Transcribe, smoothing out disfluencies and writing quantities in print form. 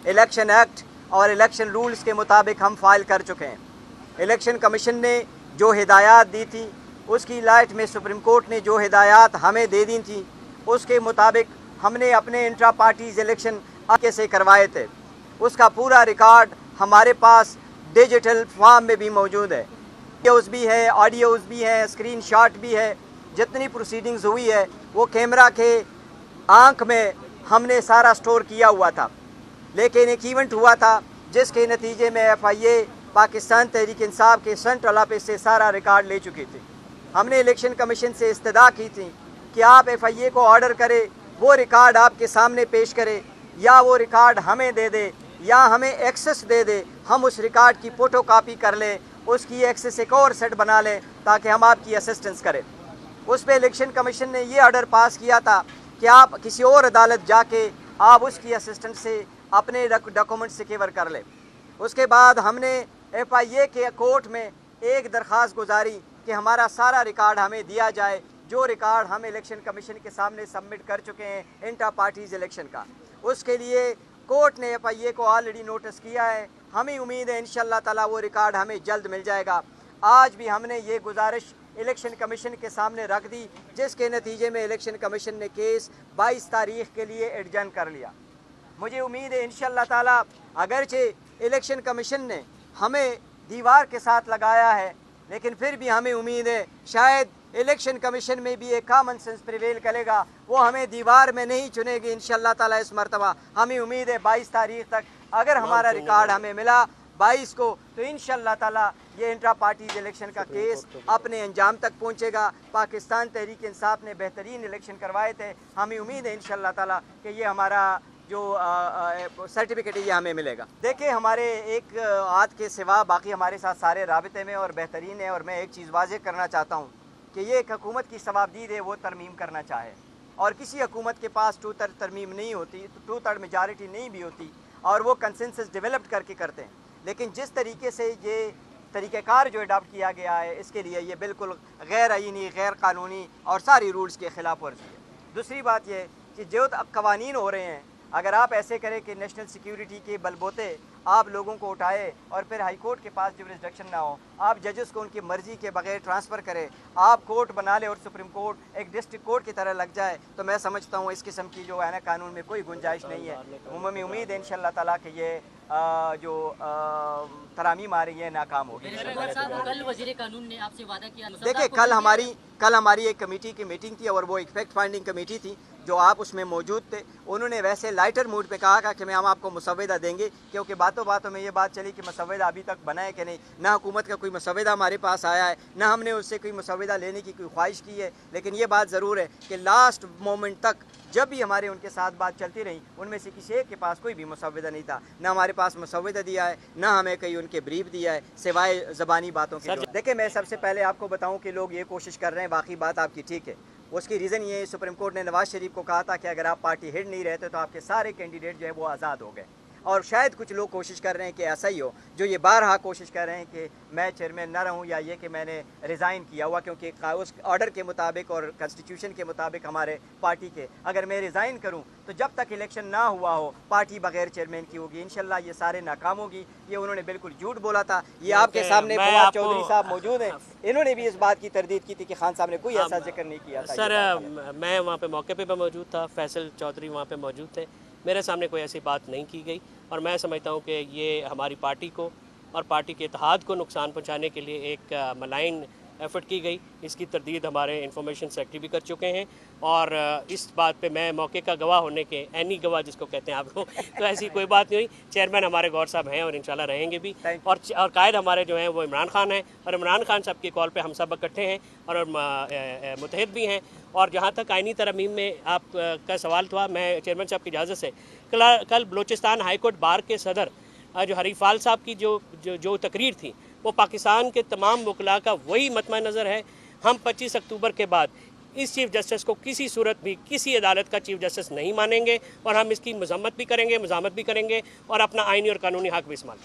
Election act और election rules के मुताबिक हम फाइल कर चुके हैं। इलेक्शन कमीशन ने जो हिदायत दी थी उसकी लाइट में सुप्रीम कोर्ट ने जो हिदायत हमें दे दी थी उसके मुताबिक हमने अपने इंट्रा पार्टीज़ इलेक्शन कैसे करवाए थे उसका पूरा रिकॉर्ड हमारे पास डिजिटल फॉर्म में भी मौजूद है। वीडियोज़ भी है, ऑडियोज़ भी है, स्क्रीन शॉट भी है। जितनी प्रोसीडिंग्स हुई है वो कैमरा के आंख में हमने सारा स्टोर किया हुआ था। लेकिन एक इवेंट हुआ था जिसके नतीजे में FIA पाकिस्तान तहरीक इंसाफ के सेंट्रल ऑफिस से सारा रिकॉर्ड ले चुकी थी। हमने इलेक्शन कमीशन से इस्तदा की थी कि आप FIA को ऑर्डर करें, वो रिकॉर्ड आपके सामने पेश करे, या वो रिकॉर्ड हमें दे दे या हमें एक्सेस दे दे, हम उस रिकॉर्ड की फ़ोटो कापी कर लें, उसकी एक्सेस एक और सेट बना लें ताकि हम आपकी असिस्टेंस करें। उस पर इलेक्शन कमीशन ने ये ऑर्डर पास किया था कि आप किसी और अदालत जाके आप उसकी असिस्टेंस से अपने डॉक्यूमेंट्स सिक्योर कर लें। उसके बाद हमने FIA के कोर्ट में एक दरख्वास्त गुजारी कि हमारा सारा रिकॉर्ड हमें दिया जाए, जो रिकॉर्ड हम इलेक्शन कमीशन के सामने सबमिट कर चुके हैं इंटर पार्टीज़ इलेक्शन का। उसके लिए कोर्ट ने FIA को ऑलरेडी नोटिस किया है। हमें उम्मीद है इंशाअल्लाह ताला वो रिकॉर्ड हमें जल्द मिल जाएगा। आज भी हमने ये गुजारिश इलेक्शन कमीशन के सामने रख दी, जिसके नतीजे में इलेक्शन कमीशन ने केस 22 तारीख के लिए एडजर्न कर लिया। मुझे उम्मीद है इंशाअल्लाह ताला, अगरचे इलेक्शन कमीशन ने हमें दीवार के साथ लगाया है, लेकिन फिर भी हमें उम्मीद है शायद इलेक्शन कमीशन में भी एक कॉमन सेंस प्रिवेल करेगा, वो हमें दीवार में नहीं चुनेगी इंशाअल्लाह ताला इस मरतबा। हमें उम्मीद है 22 तारीख तक अगर हमारा रिकॉर्ड हमें मिला 22 को, तो इंशाअल्लाह ताला ये इंट्रा पार्टीज इलेक्शन का केस अपने अंजाम तक पहुंचेगा। पाकिस्तान तहरीक इंसाफ ने बेहतरीन इलेक्शन करवाए थे। हमें उम्मीद है इंशाअल्लाह ताला कि ये हमारा जो सर्टिफिकेट है ये हमें मिलेगा। देखिए, हमारे एक आद के सिवा बाकी हमारे साथ सारे राबिते में और बेहतरीन है। और मैं एक चीज़ वाज़ेह करना चाहता हूँ कि ये एक हुकूमत की सवाबदीद है, वो तरमीम करना चाहे, और किसी हुकूमत के पास 2/3 तरमीम नहीं होती, 2/3 मेजॉरिटी नहीं भी होती, और वो कंसेंसस डेवलप करके करते हैं। लेकिन जिस तरीके से ये तरीक़ेकार जो अडॉप्ट किया गया है, इसके लिए ये बिल्कुल गैर आईनी, गैर कानूनी और सारी रूल्स के ख़िलाफ़ वर्जी है। दूसरी बात यह कि जो कवानीन हो रहे हैं, अगर आप ऐसे करें कि नेशनल सिक्योरिटी के बलबोते आप लोगों को उठाए और फिर हाई कोर्ट के पास जुरिसडिक्शन ना हो, आप जजेस को उनकी मर्ज़ी के बगैर ट्रांसफ़र करें, आप कोर्ट बना ले और सुप्रीम कोर्ट एक डिस्ट्रिक्ट कोर्ट की तरह लग जाए, तो मैं समझता हूँ इस किस्म की जो है ना कानून में कोई गुंजाइश नहीं है। हमें उम्मीद है इंशाअल्लाह ताला कि ये जो तरामीम आ रही है नाकाम होगी। कल वज़ीर कानून ने आपसे वादा किया। देखिए, कल हमारी एक कमेटी की मीटिंग थी और वो एक फैक्ट फाइंडिंग कमेटी थी, जो आप उसमें मौजूद थे। उन्होंने वैसे लाइटर मूड पे कहा कि मैं हम आपको मुसव्वदा देंगे, क्योंकि बातों बातों में ये बात चली कि मुसव्वदा अभी तक बना है कि नहीं। ना हुकूमत का कोई मुसव्वदा हमारे पास आया है, ना हमने उससे कोई मुसव्वदा लेने की कोई ख्वाहिश की है। लेकिन ये बात ज़रूर है कि लास्ट मोमेंट तक जब भी हमारे उनके साथ बात चलती रही, उनमें से किसी एक के पास कोई भी मुसव्वदा नहीं था। ना हमारे पास मुसव्वदा दिया है, ना हमें कहीं उनके ब्रीफ दिया है, सिवाय ज़बानी बातों के। देखिए, मैं सबसे पहले आपको बताऊं कि लोग ये कोशिश कर रहे हैं, वाकई बात आपकी ठीक है। उसकी रीज़न ये है, सुप्रीम कोर्ट ने नवाज़ शरीफ को कहा था कि अगर आप पार्टी हेड नहीं रहते तो आपके सारे कैंडिडेट जो है वो आज़ाद हो गए। और शायद कुछ लोग कोशिश कर रहे हैं कि ऐसा ही हो, जो ये बारहा कोशिश कर रहे हैं कि मैं चेयरमैन ना रहूं, या ये कि मैंने रिज़ाइन किया हुआ, क्योंकि उस ऑर्डर के मुताबिक और कॉन्स्टिट्यूशन के मुताबिक हमारे पार्टी के, अगर मैं रिज़ाइन करूं तो जब तक इलेक्शन ना हुआ हो पार्टी बगैर चेयरमैन की होगी। इंशाल्लाह ये सारे नाकाम होगी। ये उन्होंने बिल्कुल झूठ बोला था। ये आपके सामने फवाद चौधरी साहब मौजूद हैं, इन्होंने भी इस बात की तरदीद की थी कि खान साहब ने कोई ऐसा जिक्र नहीं किया था। सर, मैं वहाँ पे मौके पे मौजूद था, फैसल चौधरी वहाँ पे मौजूद थे, मेरे सामने कोई ऐसी बात नहीं की गई। और मैं समझता हूँ कि ये हमारी पार्टी को और पार्टी के इत्तेहाद को नुकसान पहुँचाने के लिए एक मलाइन एफर्ट की गई। इसकी तरदीद हमारे इंफॉर्मेशन सेक्रेटरी भी कर चुके हैं, और इस बात पे मैं मौके का गवाह होने के, एनी गवाह जिसको कहते हैं आपको, तो ऐसी कोई बात नहीं हुई। चेयरमैन हमारे गौर साहब हैं और इंशाल्लाह रहेंगे भी, और कायद हमारे जो हैं वो इमरान खान हैं, और इमरान खान साहब की कॉल पे हम सब इकट्ठे हैं और मुतहद भी हैं। और जहाँ तक आइनी तरमीम में आपका सवाल था, मैं चेयरमैन साहब की इजाज़त से कल बलूचिस्तान हाई कोर्ट बार के सदर जो हरीफाल साहब की जो तकरीर थी, वो पाकिस्तान के तमाम वकला का वही मतमा नज़र है। हम 25 अक्टूबर के बाद इस चीफ़ जस्टिस को किसी सूरत भी किसी अदालत का चीफ़ जस्टिस नहीं मानेंगे, और हम इसकी मजम्मत भी करेंगे, मज़ामत भी करेंगे, और अपना आइनी और कानूनी हक़ भी इस्तेमाल